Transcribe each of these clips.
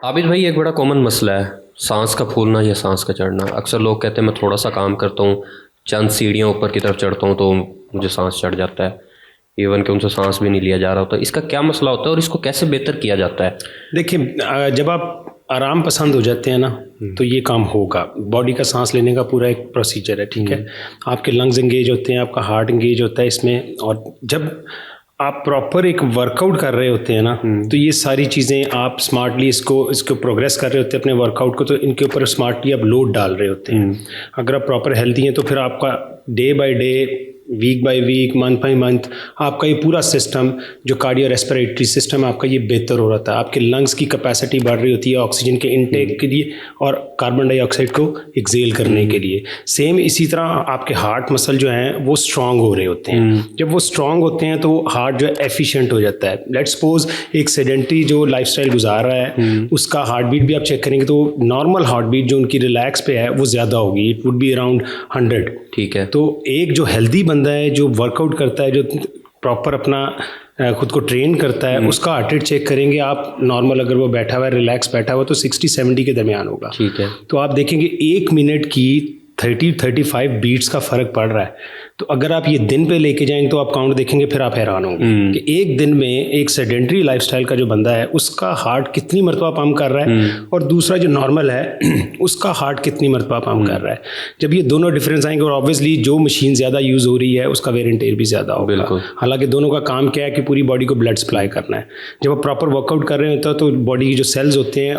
आबिद भाई, एक बड़ा कॉमन मसला है सांस का फूलना या सांस का चढ़ना। अक्सर लोग कहते हैं मैं थोड़ा सा काम करता हूँ, चंद सीढ़ियाँ ऊपर की तरफ चढ़ता हूँ तो मुझे सांस चढ़ जाता है, इवन कि उनसे सांस भी नहीं लिया जा रहा होता। इसका क्या मसला होता है और इसको कैसे बेहतर किया जाता है? देखिए, जब आप आराम पसंद हो जाते हैं ना तो ये काम होगा। बॉडी का सांस लेने का पूरा एक प्रोसीजर है, ठीक है। आपके लंग्स एंगेज होते हैं, आपका हार्ट एंगेज होता है इसमें, और जब आप प्रॉपर एक वर्कआउट कर रहे होते हैं ना तो ये सारी चीज़ें आप स्मार्टली इसको प्रोग्रेस कर रहे होते हैं अपने वर्कआउट को, तो इनके ऊपर स्मार्टली आप लोड डाल रहे होते हैं। अगर आप प्रॉपर हेल्दी हैं तो फिर आपका day by day, week by week, month by month आपका ये पूरा सिस्टम जो कार्डियो रेस्पिरेटरी सिस्टम है आपका, ये बेहतर हो रहा है। आपके लंग्स की कैपेसिटी बढ़ रही होती है ऑक्सीजन के इनटेक के लिए और कार्बन डाइऑक्साइड को एक्सेल करने के लिए। सेम इसी तरह आपके हार्ट मसल जो हैं वो स्ट्रांग हो रहे होते हैं। जब वो स्ट्रांग होते हैं तो हार्ट जो है एफिशिएंट हो जाता है। लेट्स सपोज एक सेडेंटरी जो लाइफस्टाइल गुजार रहा है उसका हार्ट बीट भी आप चेक करेंगे तो नॉर्मल हार्ट बीट जो उनकी रिलैक्स पे है वो ज़्यादा होगी, इट वुड बी अराउंड 100। ठीक है। तो एक जो हेल्दी बंदा है, जो वर्कआउट करता है, जो प्रॉपर अपना खुद को ट्रेन करता है, उसका हार्ट रेट चेक करेंगे आप, नॉर्मल अगर वो बैठा हुआ है, रिलैक्स बैठा हुआ है तो 60-70 के दरमियान होगा। ठीक है। तो आप देखेंगे 1 मिनट की 30-35 बीट्स का फर्क पड़ रहा है। तो अगर आप ये दिन पे लेके जाएंगे तो आप काउंट देखेंगे फिर आप हैरान होंगे कि एक दिन में एक सेडेंटरी लाइफस्टाइल का जो बंदा है उसका हार्ट कितनी मरतबा पंप कर रहा है और दूसरा जो नॉर्मल है उसका हार्ट कितनी मरतबा पंप कर रहा है। जब ये दोनों डिफरेंस आएंगे और ऑब्वियसली जो मशीन ज़्यादा यूज़ हो रही है उसका वेयर एंड टेयर भी ज़्यादा होगा। हालांकि दोनों का काम क्या है कि पूरी बॉडी को ब्लड सप्लाई करना है। जब आप प्रॉपर वर्कआउट कर रहे होते हैं तो बॉडी की जो सेल्स होते हैं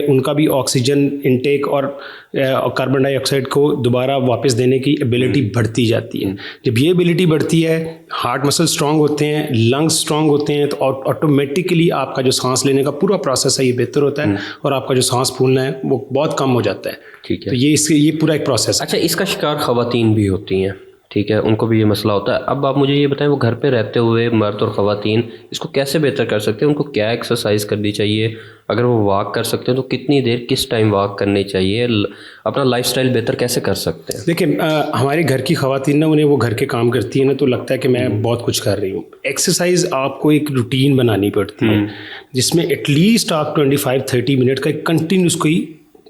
उनका भी ऑक्सीजन इनटेक और कार्बन डाइऑक्साइड को दोबारा वापस देने की एबिलिटी बढ़ती जाती है। जब ये एबिलिटी बढ़ती है, हार्ट मसल स्ट्रांग होते हैं, लंग्स स्ट्रांग होते हैं, तो ऑटोमेटिकली आपका जो सांस लेने का पूरा प्रोसेस है ये बेहतर होता है और आपका जो सांस फूलना है वो बहुत कम हो जाता है। ठीक है। तो ये पूरा एक प्रोसेस है। अच्छा, इसका शिकार ख़वातीन भी होती हैं, ठीक है, उनको भी ये मसला होता है। अब आप मुझे ये बताएं, वो घर पे रहते हुए मर्द और ख़वातीन इसको कैसे बेहतर कर सकते हैं? उनको क्या एक्सरसाइज करनी चाहिए? अगर वो वॉक कर सकते हैं तो कितनी देर, किस टाइम वॉक करनी चाहिए? अपना लाइफस्टाइल बेहतर कैसे कर सकते हैं? देखिए, हमारे घर की ख़वातीन ना, उन्हें वो घर के काम करती है ना तो लगता है कि मैं बहुत कुछ कर रही हूँ। एक्सरसाइज आपको एक रूटीन बनानी पड़ती है जिसमें एटलीस्ट आप 25-30 मिनट का एक कंटिन्यूस कोई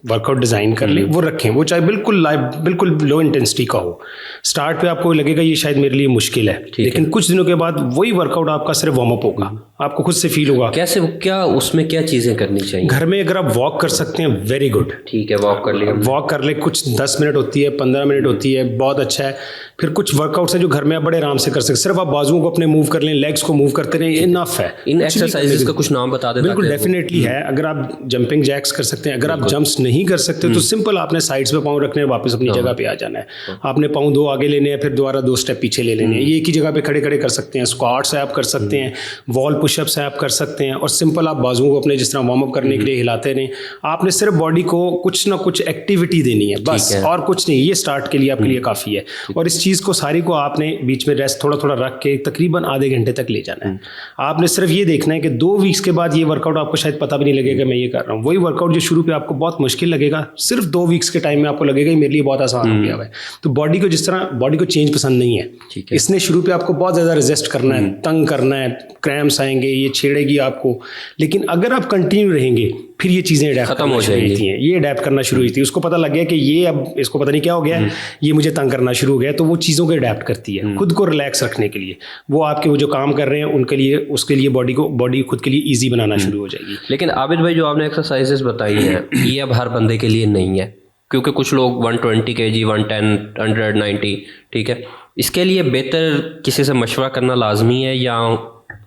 वर्कआउट डिज़ाइन कर लें, वो रखें। वो चाहे बिल्कुल लो इंटेंसिटी का हो। स्टार्ट पे आपको लगेगा ये शायद मेरे लिए मुश्किल है, लेकिन कुछ दिनों के बाद वही वर्कआउट आपका सिर्फ वार्म अप होगा, आपको खुद से फील होगा। कैसे, क्या उसमें क्या चीज़ें करनी चाहिए? घर में अगर आप वॉक कर सकते हैं, वेरी गुड। ठीक है, वॉक कर लिया, वॉक कर ले, कुछ 10 मिनट होती है, 15 मिनट होती है, बहुत अच्छा है। फिर कुछ वर्कआउट्स हैं जो घर में आप बड़े आराम से कर सकते, सिर्फ आप बाजुओं को अपने मूव कर लें, लेग्स को मूव करते रहें, इनफ है। इन एक्सरसाइजेस का कुछ नाम बता दें। बिल्कुल, डेफिनेटली है। अगर आप जंपिंग जैक्स कर सकते हैं, अगर आप जंप्स नहीं कर सकते तो सिंपल आपने साइड्स पे पाँव रखने हैं, वापस अपनी जगह पे आ जाना है। आपने पाँव 2 आगे लेने हैं, फिर दोबारा 2 स्टेप पीछे ले लेने हैं। ये एक ही जगह पे खड़े खड़े कर सकते हैं। स्क्वाट्स है आप कर सकते हैं, वॉल पुशअप्स है आप कर सकते हैं, और सिंपल आप बाजुओं को अपने जिस तरह वार्म अप करने के लिए हिलाते रहें। आपने सिर्फ बॉडी को कुछ ना कुछ एक्टिविटी देनी है बस, और कुछ नहीं। ये स्टार्ट के लिए आपके लिए काफ़ी है। और इस चीज़ को सारी को आपने बीच में रेस्ट थोड़ा थोड़ा रख के तकरीबन आधे घंटे तक ले जाना है। आपने सिर्फ ये देखना है कि 2 वीक्स के बाद ये वर्कआउट आपको शायद पता भी नहीं लगेगा मैं ये कर रहा हूँ। वही वर्कआउट जो शुरू पे आपको बहुत मुश्किल लगेगा, सिर्फ 2 वीक्स के टाइम में आपको लगेगा मेरे लिए बहुत आसान हो गया है। तो बॉडी को जिस तरह बॉडी को चेंज पसंद नहीं है, इसने शुरू पे आपको बहुत ज़्यादा रेजिस्ट करना है, तंग करना है, क्रैम्प्स आएंगे, ये छेड़ेगी आपको। लेकिन अगर आप कंटिन्यू रहेंगे फिर ये चीज़ें अडैप्ट खत्म हो जाएगी। ये अडैप्ट करना शुरू हुई थी। उसको पता लग गया कि ये अब इसको पता नहीं क्या हो गया, ये मुझे तंग करना शुरू हो गया, तो वो चीज़ों को अडैप्ट करती है खुद को रिलैक्स रखने के लिए। वो आपके वो जो काम कर रहे हैं उनके लिए, उसके लिए बॉडी खुद के लिए ईजी बनाना शुरू हो जाएगी। लेकिन आबिद भाई, जो आपने एक्सरसाइजेस बताई हैं ये अब हर बंदे के लिए नहीं है, क्योंकि कुछ लोग 120 kg, 110, 190, ठीक है, इसके लिए बेहतर किसी से मशवरा करना लाजमी है या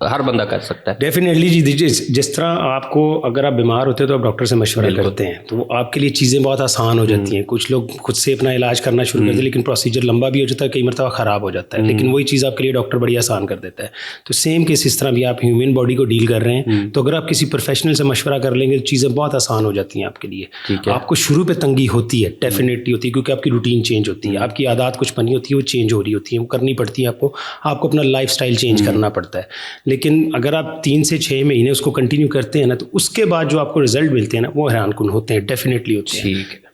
हर बंदा कर सकता है? डेफिनेटली जी। जिस तरह आपको, अगर आप बीमार होते हैं तो आप डॉक्टर से मशवरा करते हैं तो आपके लिए चीज़ें बहुत आसान हो जाती हैं। कुछ लोग खुद से अपना इलाज करना शुरू करते हैं, लेकिन प्रोसीजर लंबा भी हो जाता है, कई मरतबा ख़राब हो जाता है, लेकिन वही चीज़ आपके लिए डॉक्टर बड़ी आसान कर देता है। तो सेम केस इस तरह भी आप ह्यूमन बॉडी को डील कर रहे हैं तो अगर आप किसी प्रोफेशनल से मशवरा कर लेंगे तो चीज़ें बहुत आसान हो जाती हैं आपके लिए। आपको शुरू पे तंगी होती है, डेफिनेटली होती है, क्योंकि आपकी रूटीन चेंज होती है, आपकी आदत कुछ बनी होती है, वो चेंज हो रही होती है, वो करनी पड़ती है आपको अपना लाइफ स्टाइल चेंज करना पड़ता है। लेकिन अगर आप 3 से 6 महीने उसको कंटिन्यू करते हैं ना तो उसके बाद जो आपको रिजल्ट मिलते हैं ना वो हैरानकुन होते हैं, डेफिनेटली होते हैं। ठीक है।